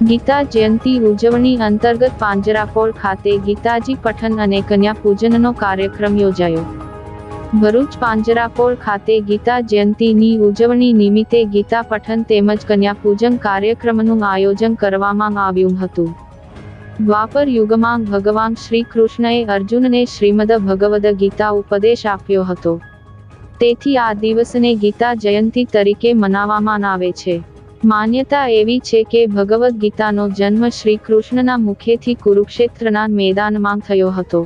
ગીતા જયંતિ ઉજવણી અંતર્ગત પાંજરાપોળ ખાતે ગીતાજી પઠન અને કન્યા પૂજનનો કાર્યક્રમ યોજાયો। ભરૂચ પાંજરાપોળ ખાતે ગીતા જયંતિની ઉજવણી નિમિત્તે ગીતા પઠન તેમજ કન્યા પૂજન કાર્યક્રમનું આયોજન કરવામાં આવ્યું હતું। દ્વાપર યુગમાં ભગવાન શ્રી કૃષ્ણએ અર્જુનને શ્રીમદ ભગવદ ગીતા ઉપદેશ આપ્યો હતો, તેથી આ દિવસને ગીતા જયંતિ તરીકે મનાવવામાં આવે છે। માન્યતા એવી છે કે ભગવદ ગીતાનો જન્મ શ્રી કૃષ્ણના મુખેથી કુરુક્ષેત્રના મેદાનમાં થયો હતો।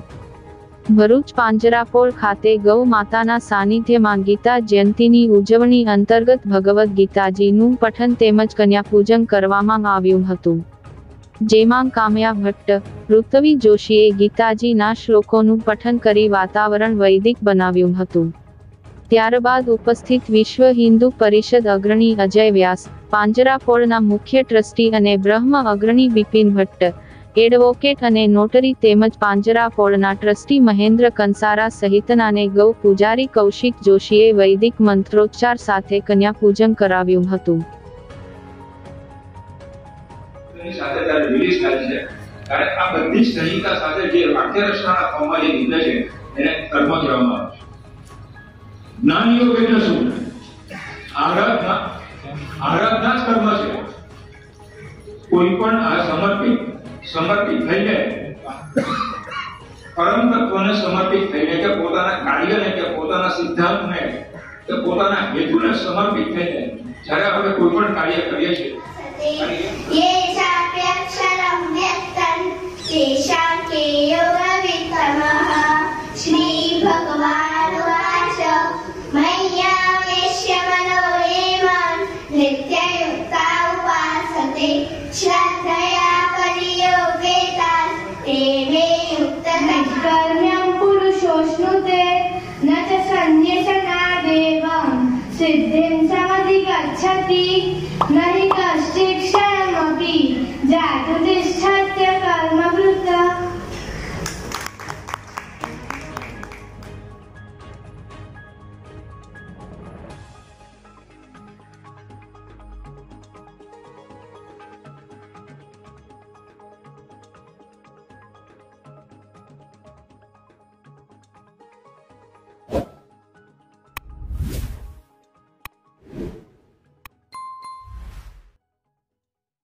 ભરૂચ પાંજરાપોળ ખાતે ગૌ માતાના સાનિધ્યમાં ગીતા જયંતિની ઉજવણી અંતર્ગત ભગવદ ગીતાજીનું પઠન તેમજ કન્યા પૂજન કરવામાં આવ્યું હતું, જેમાં કામ્યા ભટ્ટ, ઋત્વી જોશીએ ગીતાજીના શ્લોકોનું પઠન કરી વાતાવરણ વૈદિક બનાવ્યું હતું। ત્યારબાદ ઉપસ્થિત વિશ્વ હિન્દુ પરિષદ અગ્રણી અજય વ્યાસ, પાંજરાપોળના મુખ્ય ટ્રસ્ટી અને બ્રહ્મ અગ્રણી બિપિન ભટ્ટ, એડવોકેટ અને નોટરી તેમજ પાંજરાપોળના ટ્રસ્ટી મહેન્દ્ર કંસારા સહિતનાને ગૌ પૂજારી કૌશિક જોશીએ વૈદિક મંત્રોચ્ચાર સાથે કન્યા પૂજન કરાવ્યું હતું। આ બધી સંહિતા સાથે જે વાક્ય રચના આપવામાં જે નિર્ણય છે એને કર્મ કહેવામાં આવે છે। જ્ઞાન યોગ એટલે શું? આરાધના જ કર્મ છે। કોઈ પણ આ સમર્પિત થઈને પરમ તત્વને સમર્પિત થઈને કે પોતાના કાર્યને કે પોતાના સિદ્ધાંતને કે પોતાના હેતુને સમર્પિત થઈને જ્યારે આપણે કોઈ પણ કાર્ય કરીએ છીએ શ્રી ભગવાન વાચ મય્યા વેશ્ય મનોરેમં નિત્યયુક્તા ઉપાસતે શ્રદ્ધયા પરિયોગેતા તે મે યુક્ત કર્મ્યં પુરુષોષ્ણુતે ન ચ સંન્યસનાદેવં સિદ્ધિં સમધિગચ્છતિ ન હિ કશ્ચિક્ષ